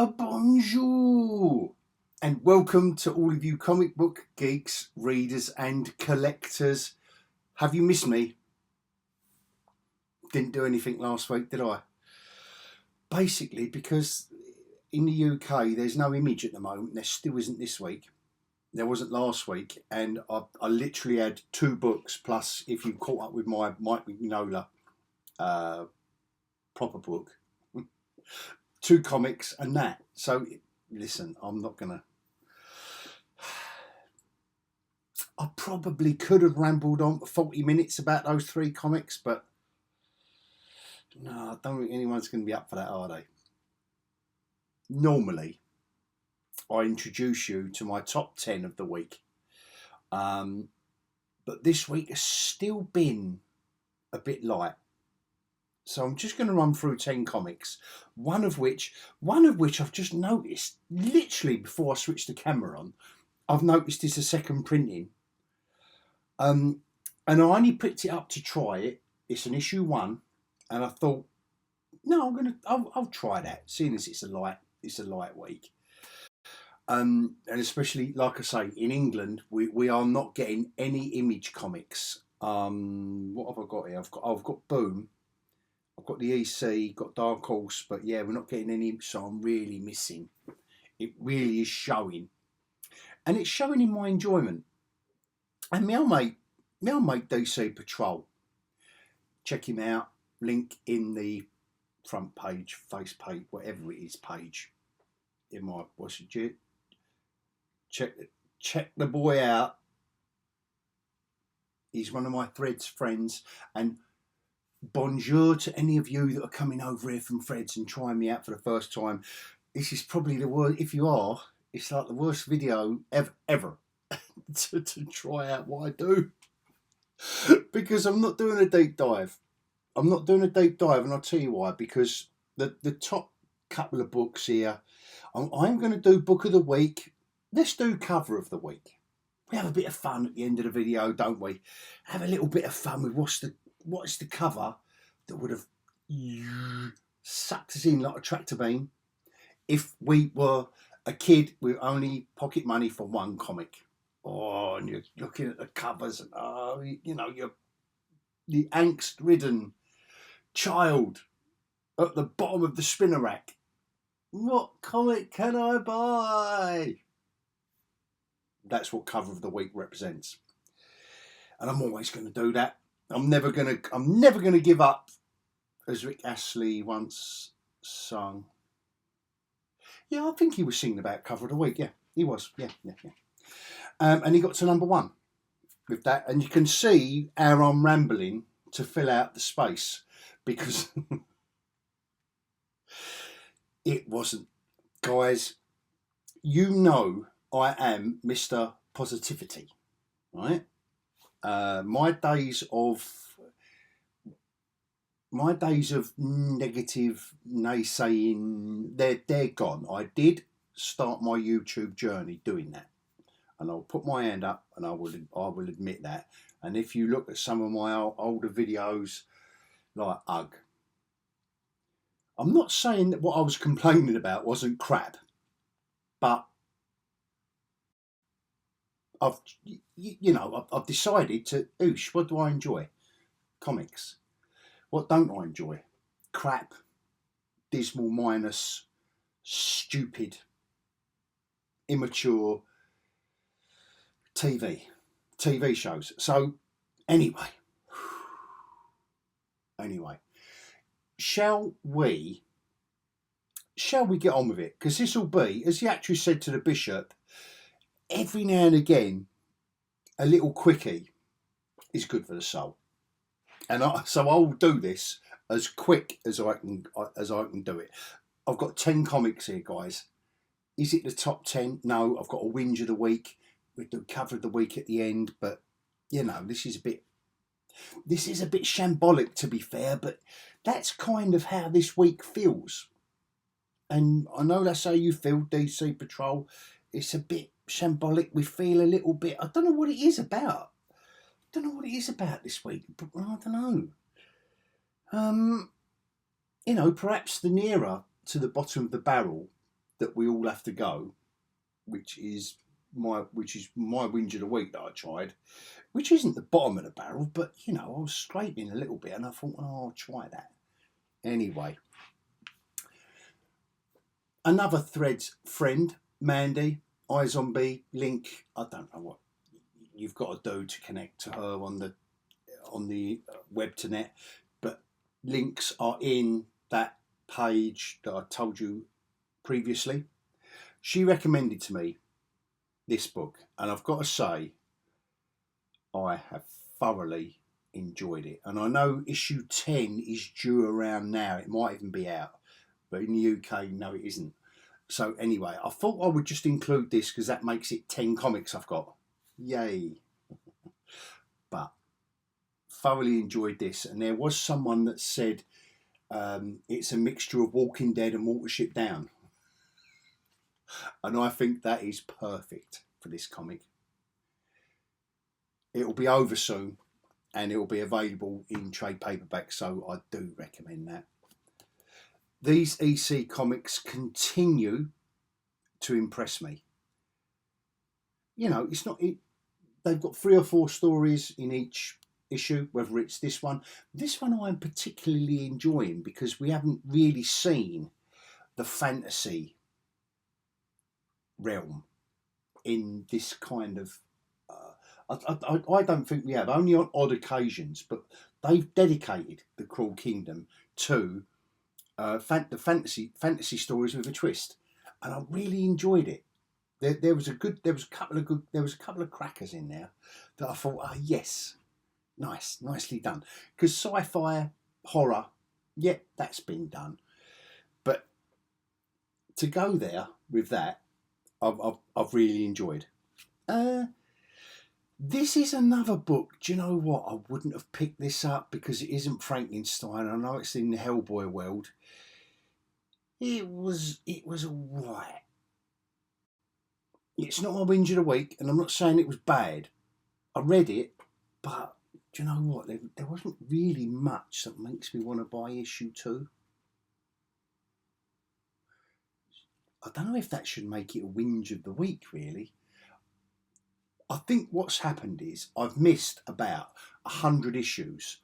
A bonjour and welcome to all of you comic book geeks, readers and collectors. Have you missed me? Didn't do anything last week, did I? Basically because in the UK there's no image at the moment. There still isn't this week. There wasn't last week, and I literally had 2 books, plus if you caught up with my Mike Mignola proper book, 2 comics and that. So listen, I'm not gonna. I probably could have rambled on for 40 minutes about those 3 comics, but no, I don't think anyone's going to be up for that, are they? Normally, I introduce you to my top 10 of the week. But this week has still been a bit light. So I'm just going to run through 10 comics, one of which I've just noticed, literally before I switched the camera on, I've noticed it's a second printing. And I only picked it up to try it. It's an issue 1, and I thought, no, I'll try that, seeing as it's a light week. And especially, like I say, in England, we are not getting any Image comics. What have I got here? I've got Boom, I've got the EC, got Dark Horse, but yeah, we're not getting any, so I'm really missing. It really is showing, and it's showing in my enjoyment. And my old mate DC Patrol, check him out. Link in the front page, face page, whatever it is, page in my check the boy out. He's one of my Threads friends, and bonjour to any of you that are coming over here from Threads and trying me out for the first time. This is probably the worst. If you are, it's like the worst video ever to try out what I do, because I'm not doing a deep dive. And I'll tell you why. Because the top couple of books here, I'm going to do book of the week. Let's do cover of the week. We have a bit of fun at the end of the video, don't we? Have a little bit of fun with what's the cover that would have sucked us in like a tractor beam if we were a kid with only pocket money for one comic. Oh, and you're looking at the covers, and you're the angst-ridden child at the bottom of the spinner rack. What comic can I buy? That's what cover of the week represents, and I'm always going to do that. I'm never going to give up, as Rick Astley once sung. Yeah, I think he was singing about cover of the week. Yeah, he was. Yeah. And he got to number 1 with that, and you can see how I'm rambling to fill out the space, because it wasn't. Guys, you know I am Mr. Positivity, right? My days of negative naysaying, they're gone. I did start my YouTube journey doing that, and I'll put my hand up, and I will admit that. And if you look at some of my older videos, like ugh, I'm not saying that what I was complaining about wasn't crap, but I've decided to, what do I enjoy? Comics. What don't I enjoy? Crap, dismal, minus, stupid, immature TV shows. So anyway, shall we get on with it? Because this will be, as the actress said to the bishop, every now and again, a little quickie is good for the soul. And so I'll do this as quick as I can do it. I've got 10 comics here, guys. Is it the top 10? No, I've got a whinge of the week. We do cover of the week at the end, but this is a bit shambolic, to be fair, but that's kind of how this week feels. And I know that's how you feel, DC Patrol. It's a bit shambolic. We feel a little bit, I don't know what it is about. This week, but I don't know. Perhaps the nearer to the bottom of the barrel that we all have to go, which is my whinge of the week that I tried, which isn't the bottom of the barrel, but you know, I was scraping a little bit and I thought, oh, I'll try that. Anyway, another Threads friend, Mandy, iZombie, link, I don't know what you've got to do to connect to her on the web to net, but links are in that page that I told you previously. She recommended to me this book, and I've got to say I have thoroughly enjoyed it. And I know issue 10 is due around now. It might even be out, but in the UK, no, it isn't. So anyway, I thought I would just include this because that makes it 10 comics I've got. Yay. But thoroughly enjoyed this. And there was someone that said it's a mixture of Walking Dead and Watership Down. And I think that is perfect for this comic. It'll be over soon and it'll be available in trade paperback, so I do recommend that. These EC comics continue to impress me. You know, they've got 3 or 4 stories in each issue, whether it's this one. This one I'm particularly enjoying because we haven't really seen the fantasy realm in this kind of I don't think we have, only on odd occasions, but they've dedicated the Cruel Kingdom to the fantasy stories with a twist, and I really enjoyed it. There was a couple of crackers in there that I thought, oh yes, nicely done. Because sci-fi horror, yeah, that's been done, but to go there with that, I've really enjoyed. This is another book. Do you know what? I wouldn't have picked this up because it isn't Frankenstein. I know it's in the Hellboy world. It was alright. It's not my whinge of the week, and I'm not saying it was bad. I read it, but do you know what? There wasn't really much that makes me want to buy issue 2. I don't know if that should make it a whinge of the week, really. I think what's happened is I've missed about 100 issues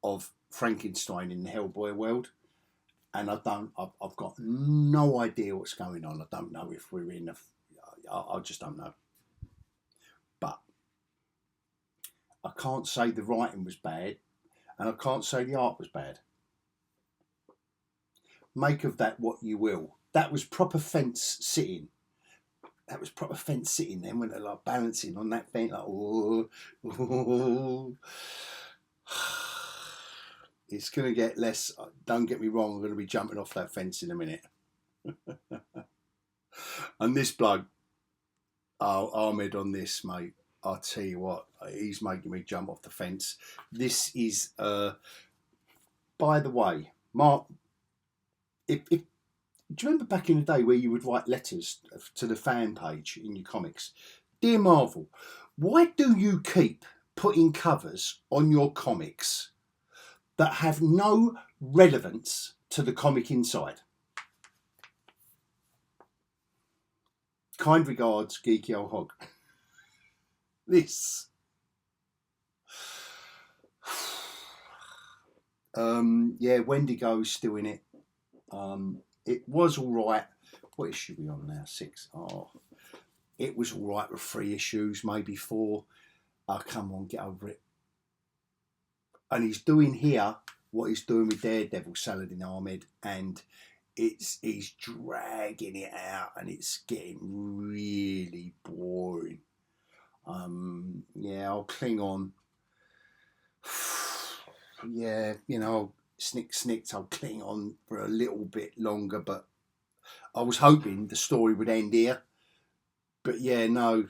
of Frankenstein in the Hellboy world, and I've got no idea what's going on. I don't know if we're in I just don't know. But I can't say the writing was bad, and I can't say the art was bad. Make of that what you will. That was proper fence sitting. Then when they're like balancing on that fence, like, oh. It's going to get less. Don't get me wrong, I'm going to be jumping off that fence in a minute. And this bloke, Ahmed on this, mate, I'll tell you what, he's making me jump off the fence. This is, by the way, Mark, do you remember back in the day where you would write letters to the fan page in your comics? Dear Marvel, why do you keep putting covers on your comics that have no relevance to the comic inside? Kind regards, geekyOlhog. This. Yeah, Wendigo's still in it. It was all right. What issue are we on now? 6. Oh, it was all right with 3 issues, maybe 4. Oh, come on, get over it. And he's doing here what he's doing with Daredevil, Saladin Ahmed, and he's dragging it out, and it's getting really boring. Yeah, I'll cling on. Yeah, you know, snicked, I'll cling on for a little bit longer, but I was hoping the story would end here. But yeah, no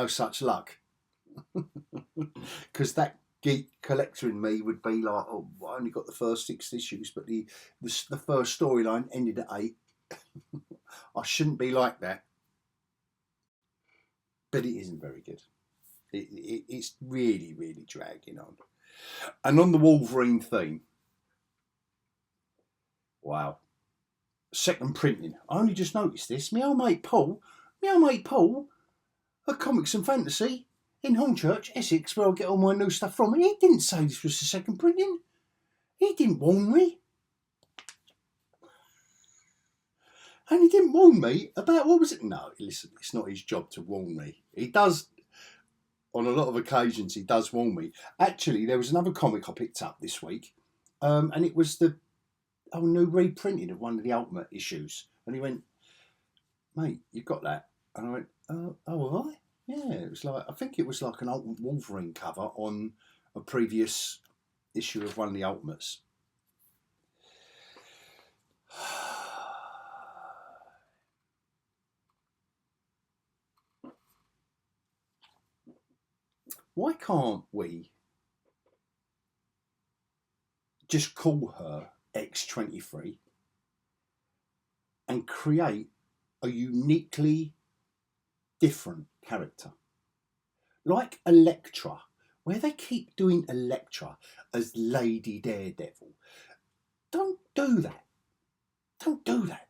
such luck. Because that geek collector in me would be like, oh, I only got the first 6 issues, but the first storyline ended at 8. I shouldn't be like that. But it isn't very good. It's really, really dragging on. And on the Wolverine theme, wow. second printing. I only just noticed this. My old mate Paul, at Comics and Fantasy in Hornchurch, Essex, where I get all my new stuff from, he didn't say this was the second printing. He didn't warn me. And he didn't warn me about, what was it? No, listen, it's not his job to warn me. He does, on a lot of occasions, he does warn me. Actually, there was another comic I picked up this week, and it was the new reprinting of one of the Ultimate issues. And he went, mate, you've got that? And I went, oh, have I? Yeah, it was like, I think it was like an Ultimate Wolverine cover on a previous issue of one of the Ultimates. Why can't we just call her X-23 and create a uniquely different character? Like Elektra, where they keep doing Elektra as Lady Daredevil. Don't do that. Don't do that.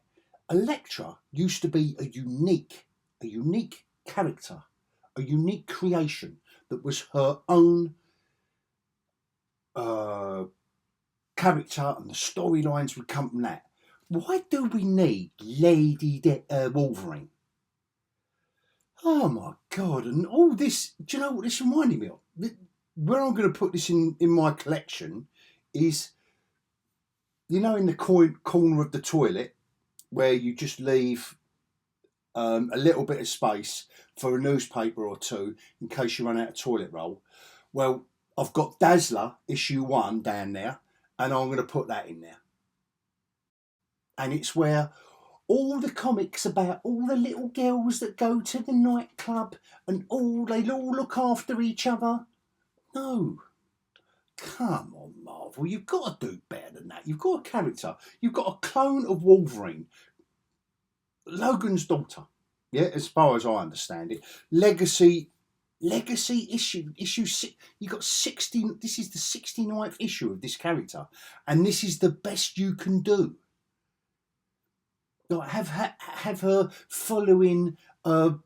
Elektra used to be a unique character, a unique creation that was her own character, and the storylines would come from that. Why do we need Lady Wolverine? Oh my God, and all this, do you know what this reminded me of? Where I'm going to put this in my collection is, you know, in the corner of the toilet where you just leave a little bit of space for a newspaper or two in case you run out of toilet roll. Well, I've got Dazzler issue 1 down there, and I'm going to put that in there. And it's where all the comics about all the little girls that go to the nightclub and they all look after each other. No. Come on, Marvel. You've got to do better than that. You've got a character. You've got a clone of Wolverine. Logan's daughter. Yeah, as far as I understand it. Legacy issue 6. You got 16. This is the 69th issue of this character, and this is the best you can do. Like have her following Ms.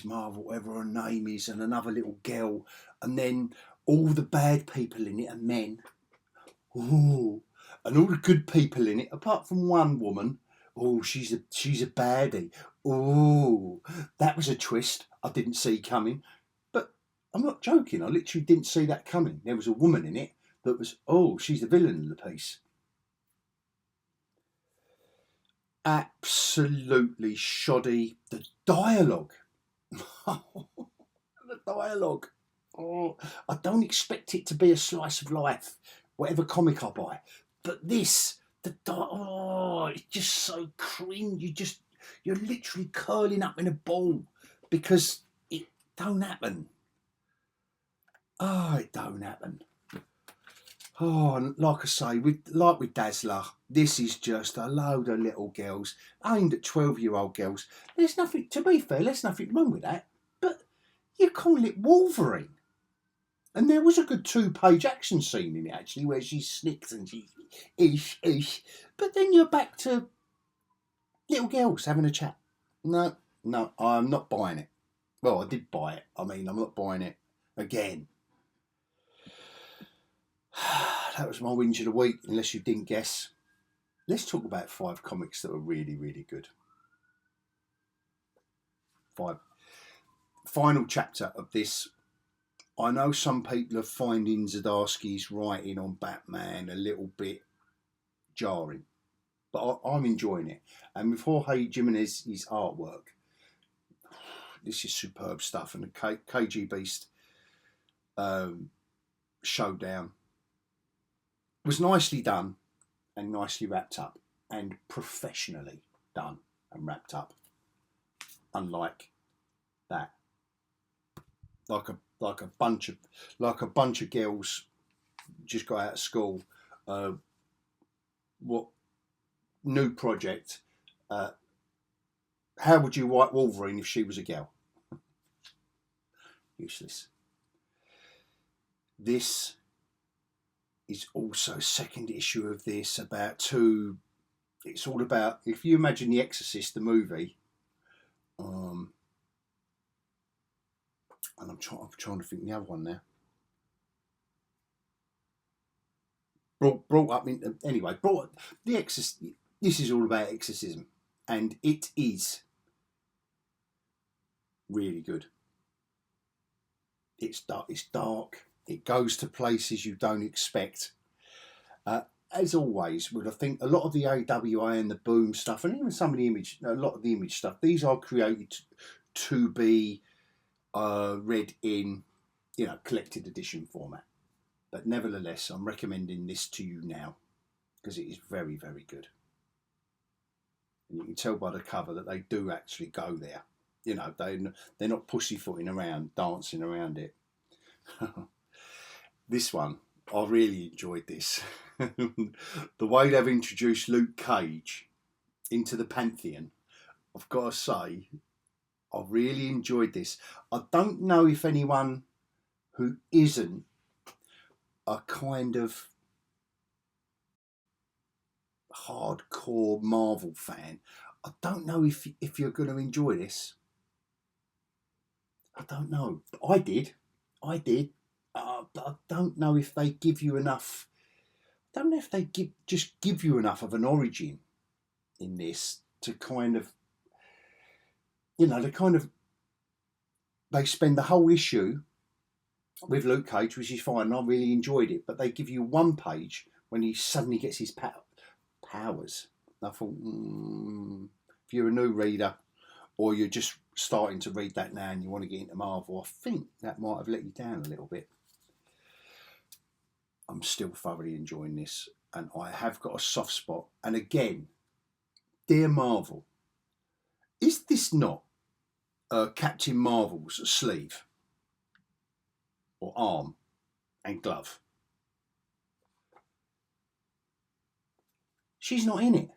Marvel, whatever her name is, and another little girl, and then all the bad people in it are men. Ooh, and all the good people in it, apart from one woman. Oh, she's a baddie. Oh, that was a twist I didn't see coming. But I'm not joking. I literally didn't see that coming. There was a woman in it that was, she's the villain of the piece. Absolutely shoddy. The dialogue. The dialogue. Oh, I don't expect it to be a slice of life, whatever comic I buy. But this, it's just so cringe. You're literally curling up in a ball because it don't happen. Oh, it don't happen. Oh, and like I say, with Dazzler, this is just a load of little girls aimed at 12-year-old girls. There's nothing, to be fair, there's nothing wrong with that. But you call it Wolverine. And there was a good 2-page action scene in it, actually, where she snicks and she ish. But then you're back to little girls having a chat. No, I'm not buying it. Well, I did buy it. I mean, I'm not buying it again. That was my whinge of the week, unless you didn't guess. Let's talk about 5 comics that are really, really good. 5. Final chapter of this. I know some people are finding Zdarsky's writing on Batman a little bit jarring, but I'm enjoying it. And with Jorge Jimenez's artwork, this is superb stuff. And the KG Beast showdown was nicely done and nicely wrapped up, and professionally done and wrapped up. Unlike that, like a bunch of girls just got out of school. What new project? How would you write Wolverine if she was a girl? Useless. This is also second issue of this, about 2 It's all about, if you imagine The Exorcist, the movie, and I'm trying to think the other one now. Brought up in, anyway. The Exorcist. This is all about exorcism, and it is really good. It's dark. It's dark. It goes to places you don't expect. As always, I think a lot of the AWA and the Boom stuff, and even some of the image, a lot of the image stuff, these are created to be read in, collected edition format. But nevertheless, I'm recommending this to you now because it is very, very good. And you can tell by the cover that they do actually go there. They're not pussyfooting around, dancing around it. This one, I really enjoyed this. The way they've introduced Luke Cage into the pantheon, I've got to say, I really enjoyed this. I don't know if anyone who isn't a kind of hardcore Marvel fan, I don't know if you're going to enjoy this. I don't know. I did. But I don't know if they give you enough. I don't know if they just give you enough of an origin in this to kind of, they spend the whole issue with Luke Cage, which is fine, and I really enjoyed it, but they give you one page when he suddenly gets his powers. And I thought, if you're a new reader or you're just starting to read that now and you want to get into Marvel, I think that might have let you down a little bit. I'm still thoroughly enjoying this, and I have got a soft spot. And again, dear Marvel, is this not Captain Marvel's sleeve or arm and glove? She's not in it.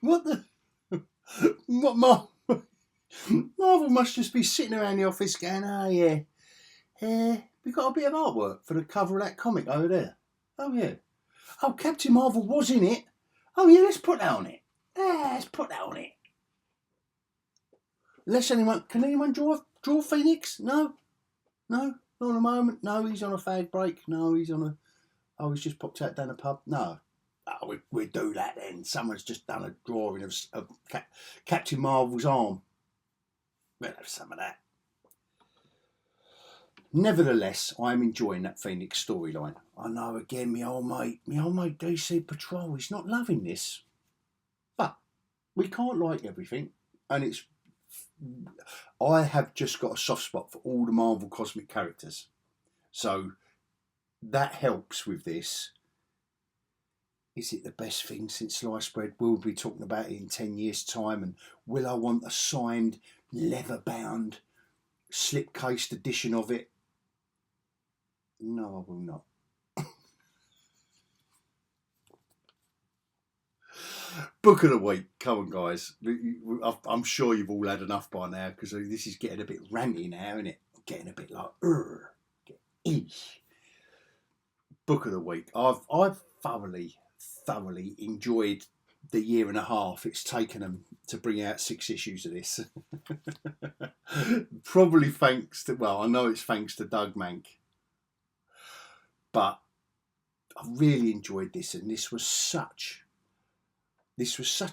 What the? What Marvel must just be sitting around the office going, oh yeah, we got a bit of artwork for the cover of that comic over there. Oh yeah. Oh, Captain Marvel was in it. Oh yeah, let's put that on it. Yeah, let's put that on it. Can anyone draw Phoenix? No, not at the moment. No, he's on a fag break. No, he's just popped out down a pub. No. Oh, we do that then. Someone's just done a drawing of Captain Marvel's arm. We'll have some of that. Nevertheless, I'm enjoying that Phoenix storyline. I know, again, my old mate DC Patrol, he's not loving this. But we can't like everything. And I have just got a soft spot for all the Marvel cosmic characters. So that helps with this. Is it the best thing since sliced bread? We'll be talking about it in 10 years' time. And will I want a signed, leather-bound, slip-cased edition of it? No, I will not. Book of the week. Come on, guys. I'm sure you've all had enough by now because this is getting a bit ranty now, isn't it? Getting a bit like, Book of the week. I've thoroughly enjoyed the year and a half it's taken them to bring out 6 issues of this. Probably thanks to, I know it's thanks to Doug Mank. But I really enjoyed this, and this was such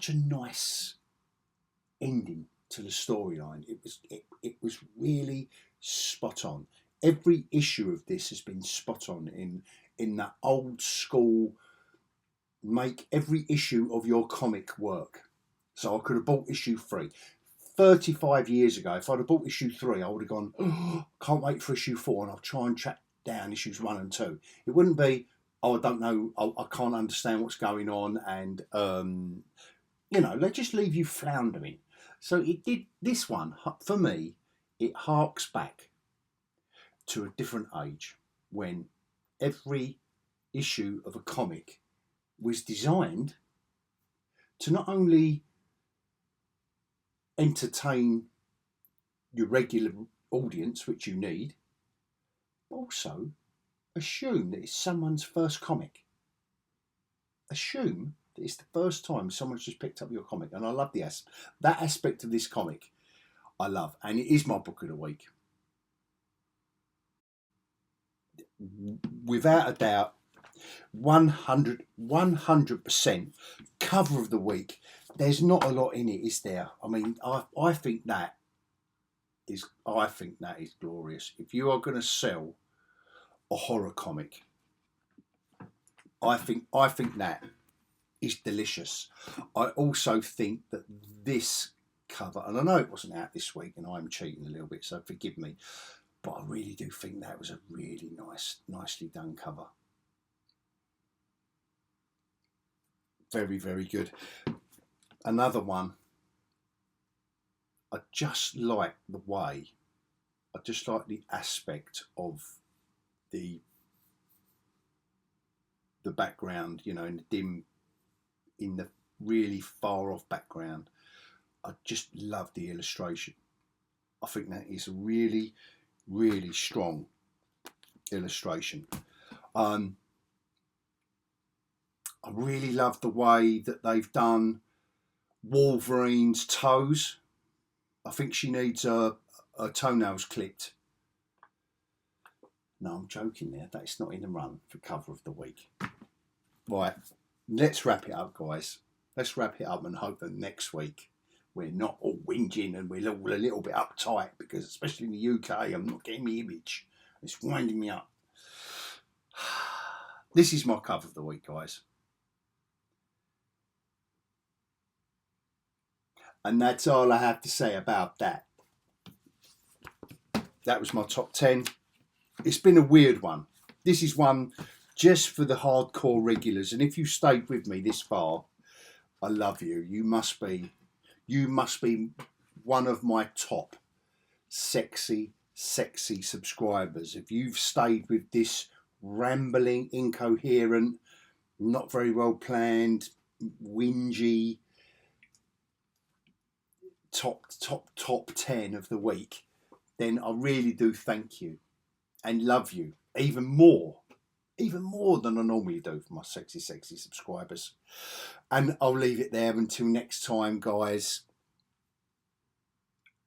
a nice ending to the storyline. It was really spot on. Every issue of this has been spot on in that old school, make every issue of your comic work. So I could have bought issue 3. 35 years ago, if I'd have bought issue 3, I would have gone, can't wait for issue 4, and I'll try and track down issues 1 and 2. It wouldn't be, I don't know, I can't understand what's going on, and they just leave you floundering. So it did. This one, for me, it harks back to a different age when every issue of a comic was designed to not only entertain your regular audience, which you need, but also assume that it's someone's first comic. Assume that it's the first time someone's just picked up your comic. And I love that aspect of this comic. I love. And it is my book of the week. Without a doubt, 100% cover of the week. There's not a lot in it, is there? I mean, I think that is glorious. If you are going to sell a horror comic, I think that is delicious. I also think that this cover, and I know it wasn't out this week, and I'm cheating a little bit, so forgive me, but I really do think that was a really nicely done cover. Very, very good. Another one. I just like the way. I just like the aspect of the background, you know, in the dim, in the really far off background. I just love the illustration. I think that is a really, really strong illustration. I really love the way that they've done Wolverine's toes. I think she needs her toenails clipped. No, I'm joking there. That's not in the run for cover of the week. Right, let's wrap it up, guys. Let's wrap it up and hope that next week we're not all whinging and we're all a little bit uptight, because especially in the UK, I'm not getting the image. It's winding me up. This is my cover of the week, guys. And that's all I have to say about that. That was my top 10. It's been a weird one. This is one just for the hardcore regulars. And if you stayed with me this far, I love you. You must be one of my top sexy subscribers. If you've stayed with this rambling, incoherent, not very well planned, whingy top 10 of the week, then I really do thank you and love you even more than I normally do for my sexy subscribers. And I'll leave it there until next time, guys.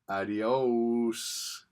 Adios.